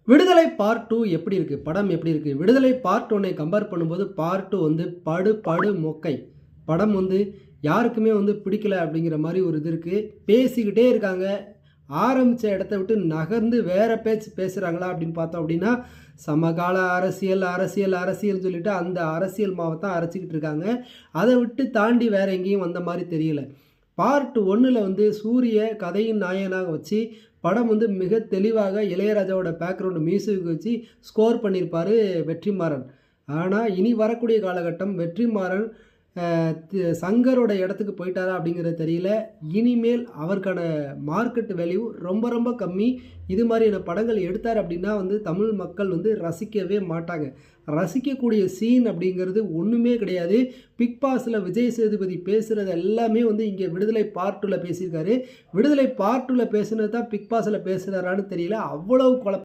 விடுதலை பார்ட் 2 எப்படி இருக்கு? படம் எப்படி இருக்கு? விடுதலை பார்ட் 1 கம்பேர் பண்ணும்போது பார்ட் 2 வந்து படு மொக்கை. படம் வந்து யாருக்குமே வந்து பிடிக்கல அப்படிங்கிற மாரி ஒரு இது இருக்கு. பேசிக்கிட்டே இருக்காங்க. ஆரம்பிச்ச இடத்த விட்டு நகர்ந்து வேற பேச்சு பேசுறாங்களா அப்படின்னு பார்த்தோம் அப்படின்னா, சமகால அரசியல்னு சொல்லிட்டு அந்த அரசியல் மாவத்தான் அரைச்சுக்கிட்டு இருக்காங்க. அத விட்டு தாண்டி வேற எங்கேயும் வந்த மாரி தெரியல. பார்ட் 1ல வந்து சூரிய கதையின் நாயகனாக வச்சு படம் வந்து மிக தெளிவாக இளையராஜாவோட பேக்ரவுண்ட் மியூசிக் வச்சு ஸ்கோர் பண்ணியிருப்பாரு வெற்றிமாறன். ஆனா, இனி வரக்கூடிய காலகட்டம் வெற்றிமாறன் சங்கரோட இடத்துக்கு போயிட்டாரா அப்படிங்கிறது தெரியல. இனிமேல் அவருக்கான மார்க்கெட் வேல்யூ ரொம்ப கம்மி. இது மாதிரியான படங்கள் எடுத்தார் அப்படின்னா வந்து தமிழ் மக்கள் வந்து ரசிக்கவே மாட்டாங்க. ரசிக்கக்கூடிய சீன் அப்படிங்கிறது ஒன்றுமே கிடையாது. பிக் பாஸில் விஜய் சேதுபதி பேசுகிறது எல்லாமே வந்து இங்கே விடுதலை பார்ட் 2ல பேசியிருக்காரு. விடுதலை பார்ட் 2ல பேசுனது தான் பிக் பாஸில் பேசுகிறாரான்னு தெரியல. அவ்வளவு